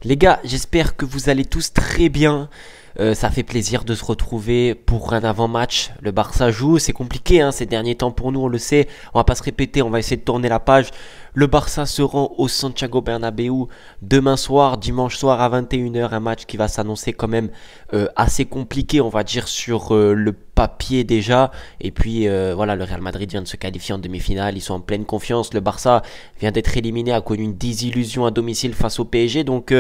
Les gars, j'espère que vous allez tous très bien. Ça fait plaisir de se retrouver pour un avant-match. Le Barça joue, c'est compliqué ces derniers temps pour nous, on le sait. On va pas se répéter, on va essayer de tourner la page. Le Barça se rend au Santiago Bernabéu demain soir, dimanche soir à 21h. Un match qui va s'annoncer quand même assez compliqué, on va dire, sur le papier déjà. Et puis voilà, le Real Madrid vient de se qualifier en demi-finale, ils sont en pleine confiance. Le Barça vient d'être éliminé, a connu une désillusion à domicile face au PSG. Donc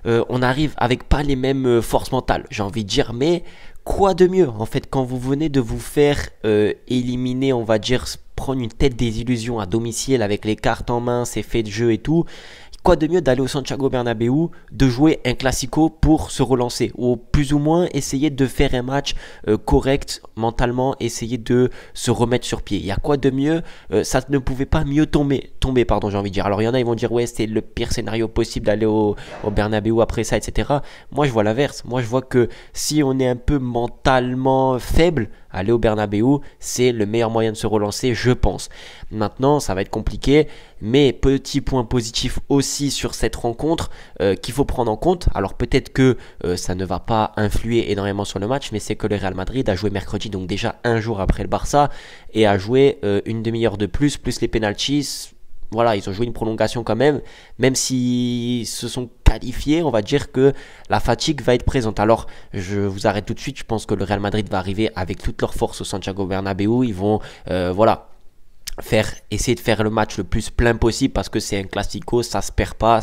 on arrive avec pas les mêmes forces mentales, j'ai envie de dire, mais quoi de mieux en fait quand vous venez de vous faire éliminer, on va dire, prendre une telle désillusion à domicile avec les cartes en main, ses faits de jeu et tout. Quoi de mieux d'aller au Santiago Bernabéu, de jouer un classico pour se relancer, ou plus ou moins essayer de faire un match correct mentalement, essayer de se remettre sur pied. Il y a quoi de mieux, ça ne pouvait pas mieux tomber pardon, j'ai envie de dire. Alors il y en a, ils vont dire ouais, c'est le pire scénario possible d'aller au Bernabéu après ça, etc. Moi je vois l'inverse. Moi je vois que si on est un peu mentalement faible, aller au Bernabéu, c'est le meilleur moyen de se relancer, je pense. Maintenant, ça va être compliqué, mais petit point positif aussi sur cette rencontre qu'il faut prendre en compte. Alors peut-être que ça ne va pas influer énormément sur le match, mais c'est que le Real Madrid a joué mercredi, donc déjà un jour après le Barça, et a joué une demi-heure de plus les penalties. Voilà, ils ont joué une prolongation quand même s'ils se sont qualifiés, on va dire que la fatigue va être présente. Alors, je vous arrête tout de suite, je pense que le Real Madrid va arriver avec toute leur force au Santiago Bernabéu, ils vont, essayer de faire le match le plus plein possible parce que c'est un classico, ça se perd pas,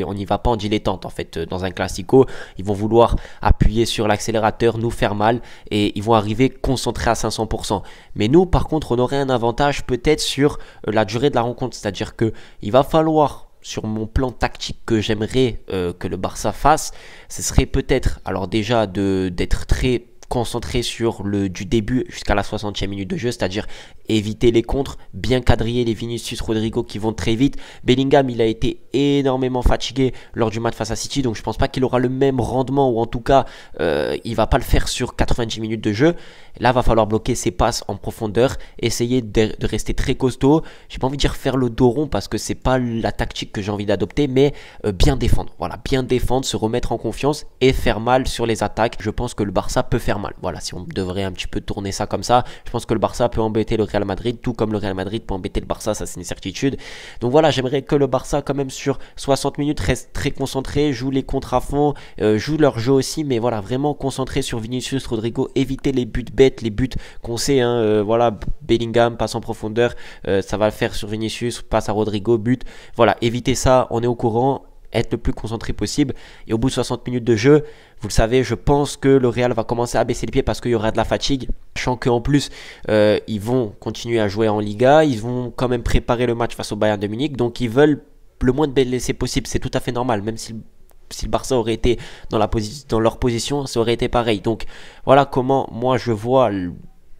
on n'y va pas en dilettante en fait. Dans un classico, ils vont vouloir appuyer sur l'accélérateur, nous faire mal et ils vont arriver concentrés à 500%. Mais nous par contre on aurait un avantage peut-être sur la durée de la rencontre, c'est-à-dire que il va falloir, sur mon plan tactique que j'aimerais que le Barça fasse, ce serait peut-être alors déjà d'être très concentré sur du début jusqu'à la 60e minute de jeu, c'est-à-dire éviter les contres, bien quadriller les Vinicius Rodrigo qui vont très vite. Bellingham, il a été énormément fatigué lors du match face à City, donc je pense pas qu'il aura le même rendement, ou en tout cas il va pas le faire sur 90 minutes de jeu. Là va falloir bloquer ses passes en profondeur, essayer de rester très costaud. J'ai pas envie de dire faire le dos rond parce que c'est pas la tactique que j'ai envie d'adopter, mais bien défendre. Voilà, bien défendre, se remettre en confiance et faire mal sur les attaques. Je pense que le Barça peut faire mal. Voilà, si on devrait un petit peu tourner ça comme ça, je pense que le Barça peut embêter le Real Madrid, tout comme le Real Madrid peut embêter le Barça, ça c'est une certitude. Donc voilà, j'aimerais que le Barça quand même sur 60 minutes reste très concentré, joue les contres à fond, joue leur jeu aussi, mais voilà, vraiment concentré sur Vinicius Rodrigo, éviter les buts bêtes, les buts qu'on sait, voilà, Bellingham passe en profondeur, ça va le faire sur Vinicius, passe à Rodrigo, but, voilà, éviter ça, on est au courant, être le plus concentré possible. Et au bout de 60 minutes de jeu, vous le savez, je pense que le Real va commencer à baisser les pieds parce qu'il y aura de la fatigue. Sachant qu'en plus, ils vont continuer à jouer en Liga, ils vont quand même préparer le match face au Bayern de Munich, donc ils veulent le moins de blessés possible, c'est tout à fait normal, même si le Barça aurait été dans leur position, ça aurait été pareil. Donc voilà comment moi je vois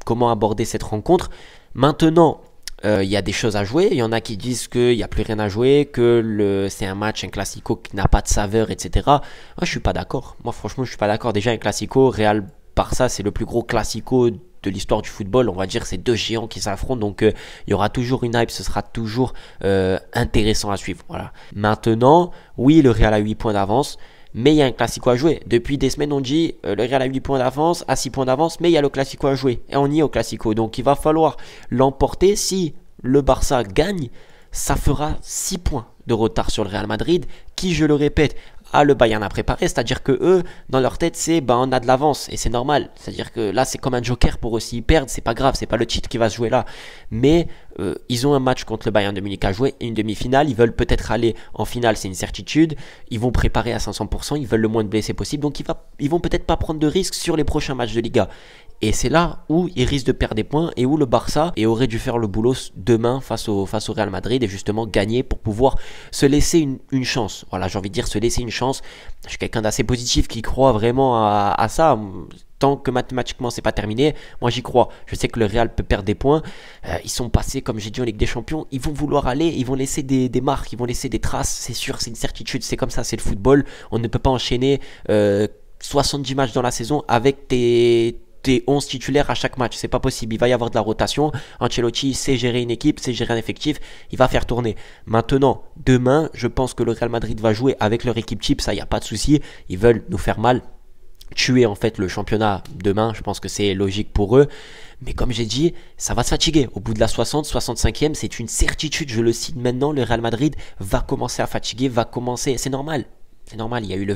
comment aborder cette rencontre. Maintenant, il y a des choses à jouer, il y en a qui disent qu'il n'y a plus rien à jouer, que c'est un match, un classico qui n'a pas de saveur, etc. Moi je suis pas d'accord, franchement je suis pas d'accord. Déjà un classico, Real Barça, c'est le plus gros classico de l'histoire du football, on va dire, c'est deux géants qui s'affrontent, donc il y aura toujours une hype, ce sera toujours intéressant à suivre. Voilà. Maintenant, oui, le Real a 8 points d'avance, mais il y a un classico à jouer. Depuis des semaines, on dit le Real a 8 points d'avance, a 6 points d'avance, mais il y a le classico à jouer. Et on y est au classico. Donc il va falloir l'emporter. Si le Barça gagne, ça fera 6 points de retard sur le Real Madrid, qui, je le répète, a le Bayern à préparer. C'est-à-dire que eux, dans leur tête, c'est on a de l'avance et c'est normal. C'est-à-dire que là, c'est comme un joker pour eux. S'ils perdent, c'est pas grave, c'est pas le titre qui va se jouer là. Mais ils ont un match contre le Bayern de Munich à jouer, une demi-finale. Ils veulent peut-être aller en finale, c'est une certitude. Ils vont préparer à 500%, ils veulent le moins de blessés possible. Donc ils vont peut-être pas prendre de risques sur les prochains matchs de Liga. Et c'est là où ils risquent de perdre des points et où le Barça aurait dû faire le boulot demain face au Real Madrid et justement gagner pour pouvoir se laisser une chance. Voilà, j'ai envie de dire se laisser une chance. Je suis quelqu'un d'assez positif qui croit vraiment à ça. Tant que mathématiquement c'est pas terminé, moi j'y crois. Je sais que le Real peut perdre des points. Ils sont passés, comme j'ai dit, en Ligue des Champions. Ils vont vouloir aller, ils vont laisser des marques, ils vont laisser des traces. C'est sûr, c'est une certitude. C'est comme ça, c'est le football. On ne peut pas enchaîner 70 matchs dans la saison avec tes 11 titulaires à chaque match. C'est pas possible. Il va y avoir de la rotation. Ancelotti sait gérer une équipe, sait gérer un effectif. Il va faire tourner. Maintenant, demain, je pense que le Real Madrid va jouer avec leur équipe type. Ça, il n'y a pas de souci. Ils veulent nous faire mal, tuer en fait le championnat demain. Je pense que c'est logique pour eux. Mais comme j'ai dit, ça va se fatiguer. Au bout de la 60, 65e, c'est une certitude. Je le cite maintenant. Le Real Madrid va commencer à fatiguer, va commencer. C'est normal. C'est normal, il y a eu le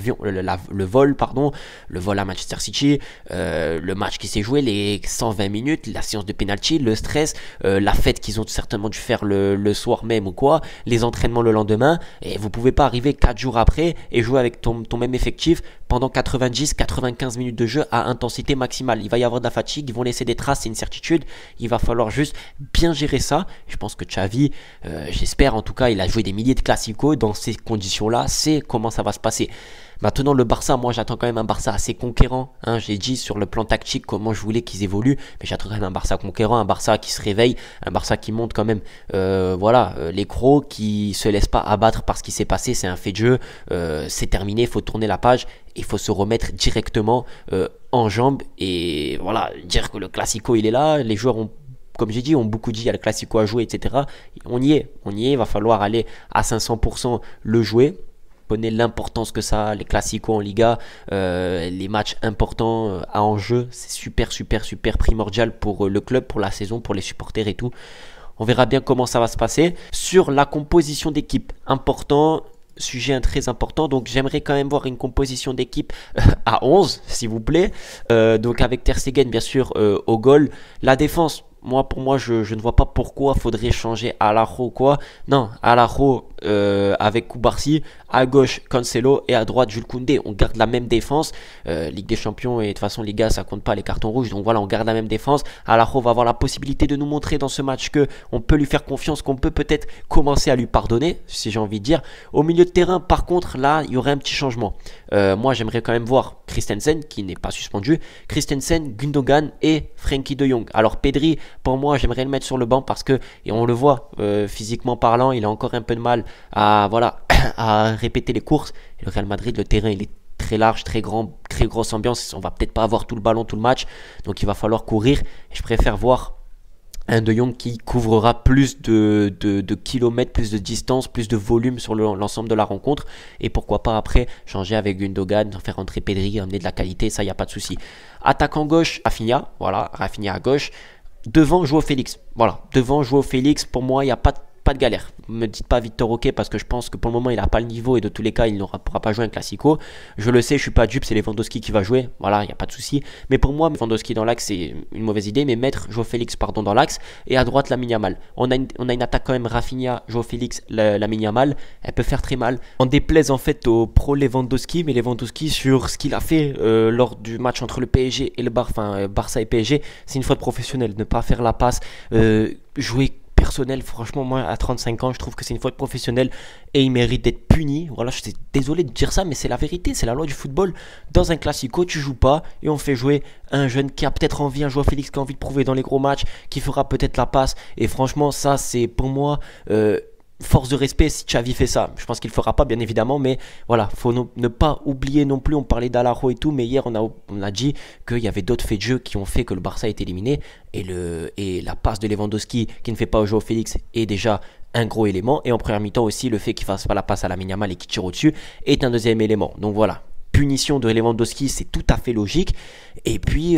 vol à Manchester City, le match qui s'est joué, les 120 minutes, la séance de penalty, le stress, la fête qu'ils ont certainement dû faire le soir même ou quoi, les entraînements le lendemain, et vous pouvez pas arriver 4 jours après et jouer avec ton même effectif pendant 90-95 minutes de jeu à intensité maximale. Il va y avoir de la fatigue, ils vont laisser des traces, c'est une certitude, il va falloir juste bien gérer ça. Je pense que Xavi, j'espère en tout cas, il a joué des milliers de classicos dans ces conditions-là, c'est comment ça va se passer. Maintenant le Barça, moi j'attends quand même un Barça assez conquérant, hein. J'ai dit sur le plan tactique comment je voulais qu'ils évoluent, mais j'attends quand même un Barça conquérant, un Barça qui se réveille, un Barça qui monte quand même les crocs, qui se laisse pas abattre par ce qui s'est passé. C'est un fait de jeu, c'est terminé, il faut tourner la page, il faut se remettre directement en jambes et voilà, dire que le Classico il est là, les joueurs ont, comme j'ai dit, ont beaucoup dit il y a le Classico à jouer, etc. On y est, il va falloir aller à 500% le jouer. Connaît l'importance que ça a, les classicos en Liga, les matchs importants à enjeu, c'est super primordial pour le club, pour la saison, pour les supporters et tout. On verra bien comment ça va se passer. Sur la composition d'équipe, important, sujet très important, donc j'aimerais quand même voir une composition d'équipe à 11, s'il vous plaît. Donc avec Ter Stegen, bien sûr, au goal. La défense, pour moi, je ne vois pas pourquoi faudrait changer Araujo ou quoi. Non, Araujo avec Cubarsí, à gauche Cancelo et à droite Jules Koundé. On garde la même défense. Ligue des Champions et de toute façon Liga, ça compte pas les cartons rouges. Donc voilà, on garde la même défense. Araujo va avoir la possibilité de nous montrer dans ce match que on peut lui faire confiance, qu'on peut peut-être commencer à lui pardonner, si j'ai envie de dire. Au milieu de terrain, par contre, là, il y aurait un petit changement. Moi, j'aimerais quand même voir Christensen, qui n'est pas suspendu. Christensen, Gundogan et Frenkie de Jong. Alors Pedri, pour moi, j'aimerais le mettre sur le banc parce que, et on le voit, physiquement parlant, il a encore un peu de mal à répéter les courses. Et le Real Madrid, le terrain, il est très large, très grand, très grosse ambiance. On va peut-être pas avoir tout le ballon tout le match, donc il va falloir courir. Et je préfère voir un De Jong qui couvrira plus de kilomètres, plus de distance, plus de volume sur l'ensemble de la rencontre. Et pourquoi pas après changer avec Gundogan, faire entrer Pedri, amener de la qualité, ça il n'y a pas de souci. Attaquant gauche, Rafinha, voilà, Rafinha à gauche. Devant, Joao Félix. Voilà, devant, Joao Félix, pour moi, il n'y a pas de galère. Ne me dites pas Victor Roque parce que je pense que pour le moment il n'a pas le niveau et de tous les cas il ne pourra pas jouer un Classico. Je le sais, je suis pas dupe, c'est Lewandowski qui va jouer. Voilà, il n'y a pas de souci. Mais pour moi, Lewandowski dans l'axe c'est une mauvaise idée. Mais mettre Joao Félix dans l'axe et à droite Lamine Yamal. On a une attaque quand même Rafinha, Joao Félix, Lamine Yamal. Elle peut faire très mal. En déplaise en fait au pro Lewandowski, mais Lewandowski sur ce qu'il a fait lors du match entre le PSG et le Barça et PSG, c'est une faute professionnelle. Ne pas faire la passe, jouer personnel, franchement, moi à 35 ans, je trouve que c'est une faute professionnelle et il mérite d'être puni. Voilà, je suis désolé de dire ça, mais c'est la vérité, c'est la loi du football. Dans un Classico, tu joues pas et on fait jouer un jeune qui a peut-être envie, un joueur Félix qui a envie de prouver dans les gros matchs, qui fera peut-être la passe. Et franchement, ça, c'est pour moi force de respect si Xavi fait ça. Je pense qu'il le fera pas bien évidemment, mais voilà, faut ne pas oublier non plus. On parlait d'Araujo et tout, mais hier on a dit qu'il y avait d'autres faits de jeu qui ont fait que le Barça est éliminé et la passe de Lewandowski qui ne fait pas au Joao Félix est déjà un gros élément, et en première mi-temps aussi le fait qu'il fasse pas la passe à Lamine Yamal et qu'il tire au-dessus est un deuxième élément. Donc voilà, punition de Lewandowski, c'est tout à fait logique. Et puis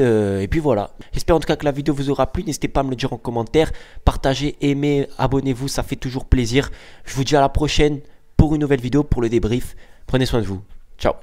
voilà. J'espère en tout cas que la vidéo vous aura plu. N'hésitez pas à me le dire en commentaire. Partagez, aimez, abonnez-vous, ça fait toujours plaisir. Je vous dis à la prochaine pour une nouvelle vidéo, pour le débrief. Prenez soin de vous. Ciao.